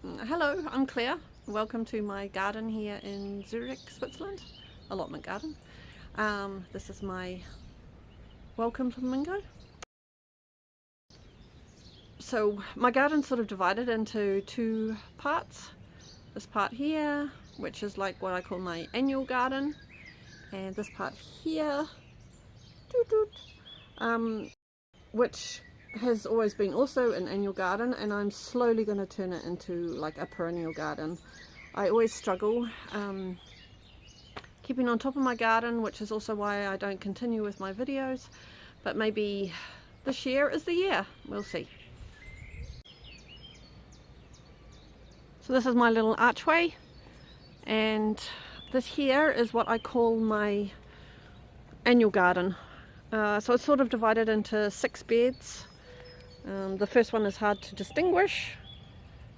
Hello, I'm Claire. Welcome to my garden here in Zurich, Switzerland, allotment garden. This is my welcome flamingo. So my garden's sort of divided into two parts. This part here, which is like what I call my annual garden, and this part here, which has always been also an annual garden, and I'm slowly going to turn it into like a perennial garden. I always struggle keeping on top of my garden, which is also why I don't continue with my videos, but maybe this year is the year, we'll see. So this is my little archway, and this here is what I call my annual garden. So it's sort of divided into 6 beds. The first one is hard to distinguish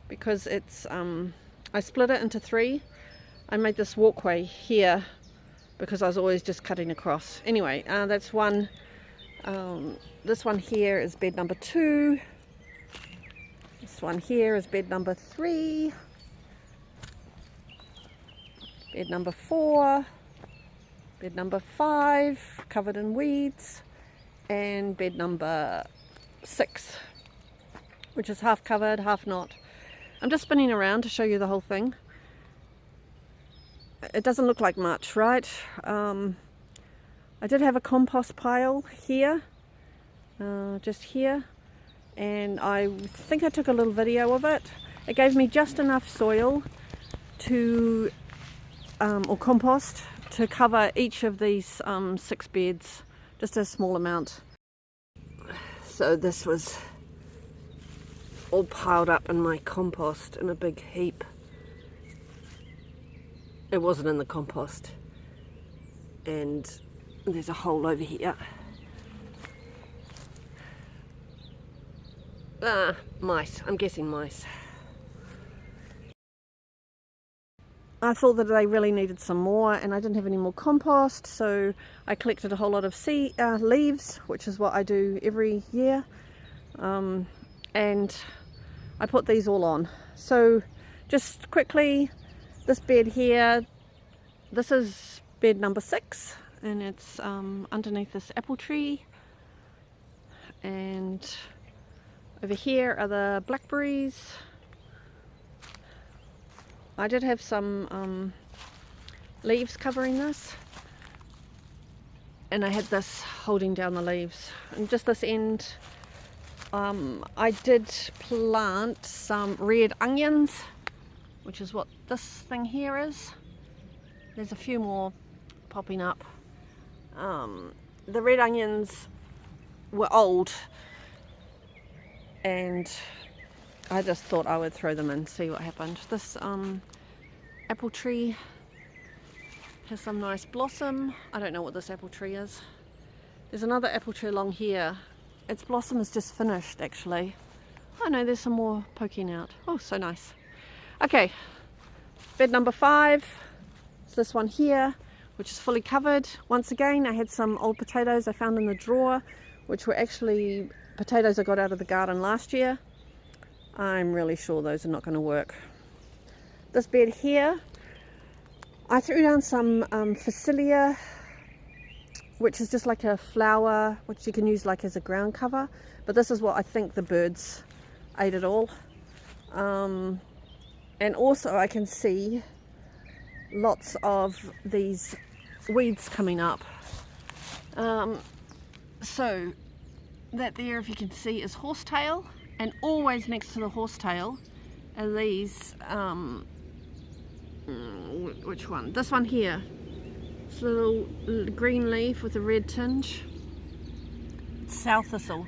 because it's I split it into 3. I made this walkway here because I was always just cutting across. Anyway, that's one. This one here is bed number 2. This one here is bed number 3. Bed number 4. Bed number 5, covered in weeds. And bed number 6, which is half covered, half not. I'm just spinning around to show you the whole thing. It doesn't look like much, right? I did have a compost pile here, just here, and I think I took a little video of it. It gave me just enough soil to, or compost, to cover each of these 6 beds, just a small amount. So this was all piled up in my compost in a big heap. It wasn't in the compost, and there's a hole over here. Mice. I'm guessing mice. I thought that they really needed some more, and I didn't have any more compost, so I collected a whole lot of leaves, which is what I do every year, and I put these all on. So just quickly, this bed here, this is bed number 6, and it's underneath this apple tree, and over here are the blackberries. I did have some leaves covering this, and I had this holding down the leaves. And just this end, I did plant some red onions, which is what this thing here is. There's a few more popping up. The red onions were old, and I just thought I would throw them in, see what happened. This apple tree has some nice blossom. I don't know what this apple tree is. There's another apple tree along here. Its blossom is just finished, actually. Oh no, there's some more poking out. Oh, so nice. Okay, bed number 5 is this one here, which is fully covered. Once again, I had some old potatoes I found in the drawer, which were actually potatoes I got out of the garden last year. I'm really sure those are not going to work. This bed here, I threw down some Phacelia, which is just like a flower, which you can use like as a ground cover. But this is what I think the birds ate it all. And also I can see lots of these weeds coming up. So that there, if you can see, is horsetail. And always next to the horsetail are these, which one? This one here. This little green leaf with a red tinge. It's sow thistle.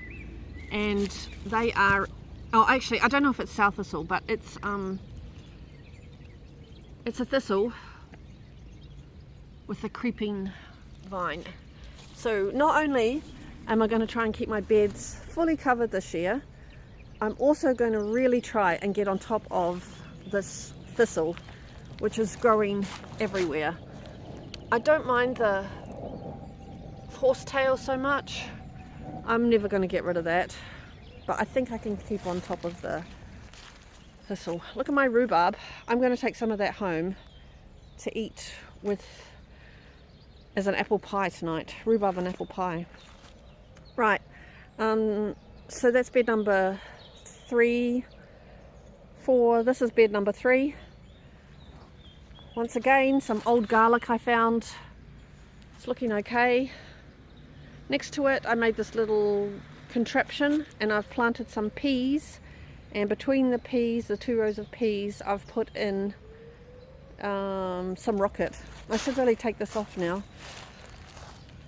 And they are, oh actually, I don't know if it's sow thistle, but it's a thistle with a creeping vine. So not only am I going to try and keep my beds fully covered this year, I'm also going to really try and get on top of this thistle, which is growing everywhere. I don't mind the horsetail so much. I'm never going to get rid of that, but I think I can keep on top of the thistle. Look at my rhubarb. I'm going to take some of that home to eat with as an apple pie tonight. Rhubarb and apple pie. Right, so that's bed number 3, 4. This is bed number 3. Once again, some old garlic I found. It's looking okay. Next to it I made this little contraption and I've planted some peas, and between the peas, the 2 rows of peas, I've put in some rocket. I should really take this off now.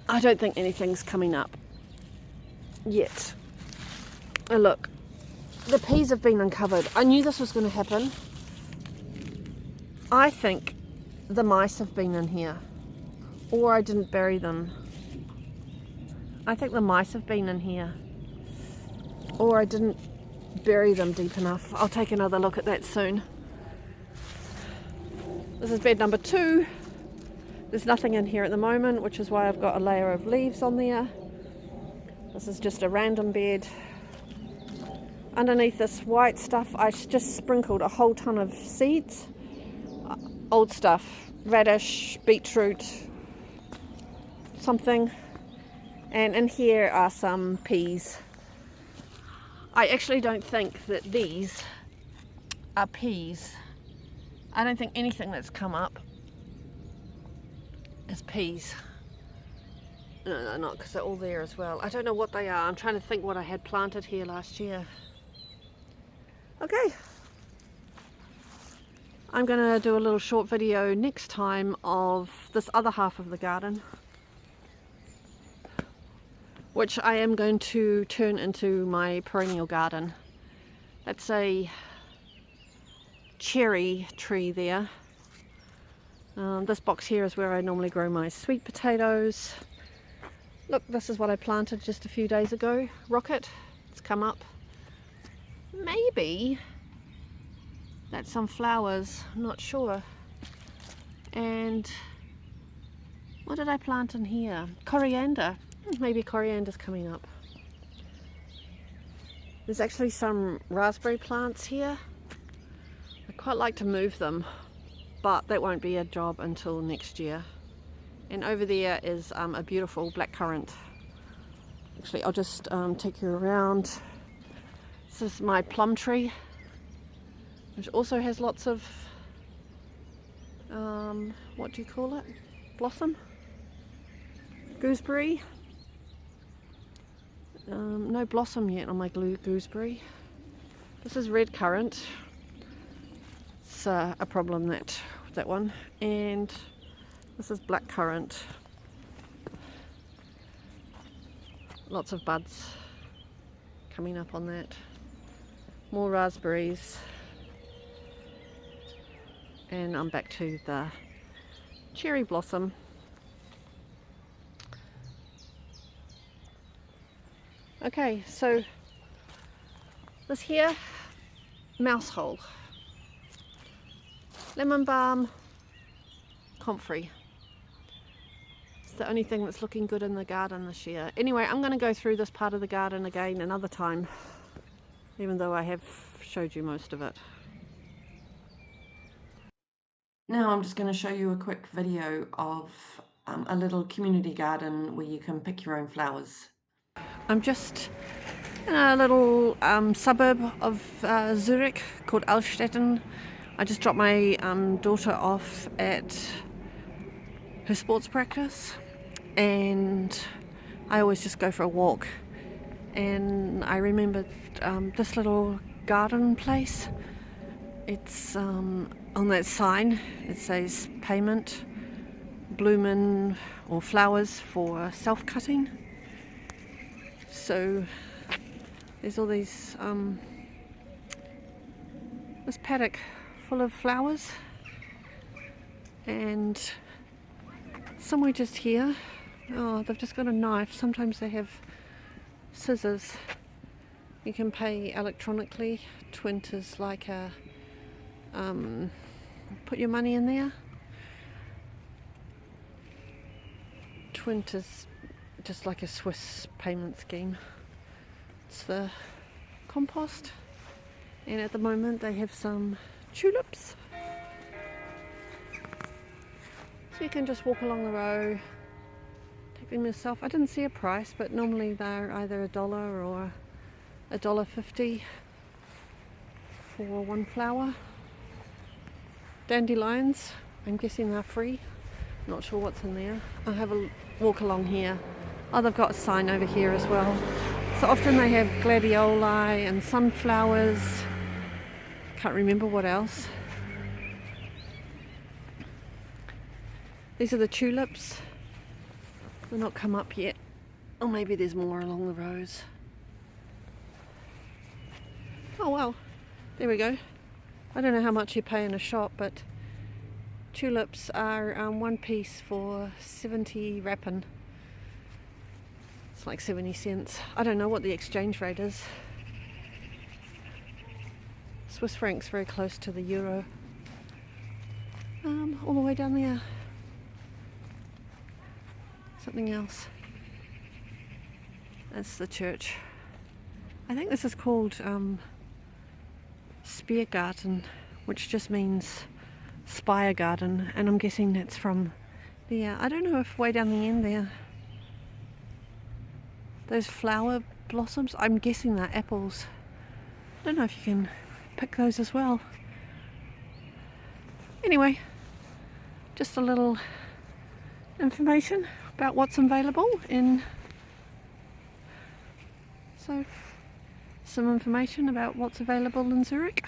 I don't think anything's coming up yet. Oh look, the peas have been uncovered. I knew this was going to happen. I think the mice have been in here, or I didn't bury them. I think the mice have been in here, or I didn't bury them deep enough. I'll take another look at that soon. This is bed number 2. There's nothing in here at the moment, which is why I've got a layer of leaves on there. This is just a random bed. Underneath this white stuff, I just sprinkled a whole ton of seeds. Old stuff, radish, beetroot, something. And in here are some peas. I actually don't think that these are peas. I don't think anything that's come up is peas. No, they're not, because they're all there as well. I don't know what they are. I'm trying to think what I had planted here last year. Okay. I'm going to do a little short video next time of this other half of the garden, which I am going to turn into my perennial garden. That's a cherry tree there. This box here is where I normally grow my sweet potatoes. Look, this is what I planted just a few days ago. Rocket, it's come up. Maybe that's some flowers, I'm not sure. And what did I plant in here? Coriander. Maybe coriander's coming up. There's actually some raspberry plants here. I'd quite like to move them, but that won't be a job until next year. And over there is a beautiful blackcurrant. Actually, I'll just take you around. This is my plum tree, which also has lots of, what do you call it? Blossom? Gooseberry. No blossom yet on my gooseberry. This is red currant. It's a problem, that one. And this is black currant. Lots of buds coming up on that. More raspberries. And I'm back to the cherry blossom. Okay, so this here, mouse hole. Lemon balm, comfrey. It's the only thing that's looking good in the garden this year. Anyway, I'm going to go through this part of the garden again another time, even though I have showed you most of it. Now I'm just going to show you a quick video of a little community garden where you can pick your own flowers. I'm just in a little suburb of Zurich called Altstetten. I just dropped my daughter off at her sports practice, and I always just go for a walk, and I remembered this little garden place. It's on that sign, it says payment, bloomin' or flowers for self-cutting. So there's all these, this paddock full of flowers, and somewhere just here, oh, they've just got a knife. Sometimes they have scissors. You can pay electronically. Twint is like a, put your money in there. Twint is just like a Swiss payment scheme. It's the compost. And at the moment they have some tulips. So you can just walk along the row, take them yourself. I didn't see a price, but normally they're either $1 or $1.50 for one flower. Dandelions, I'm guessing they're free. Not sure what's in there. I'll have a walk along here. Oh, they've got a sign over here as well. So often they have gladioli and sunflowers. Can't remember what else. These are the tulips. They've not come up yet. Or maybe there's more along the rows. Oh well, there we go. I don't know how much you pay in a shop, but tulips are one piece for 70 rappen. It's like 70 cents. I don't know what the exchange rate is. Swiss franc's very close to the euro. All the way down there. Something else. That's the church. I think this is called Speergarten, which just means spire garden, and I'm guessing that's from there. I don't know if way down the end there, those flower blossoms, I'm guessing they're apples. I don't know if you can pick those as well. Anyway, just a little information about what's available in, so some information about what's available in Zurich.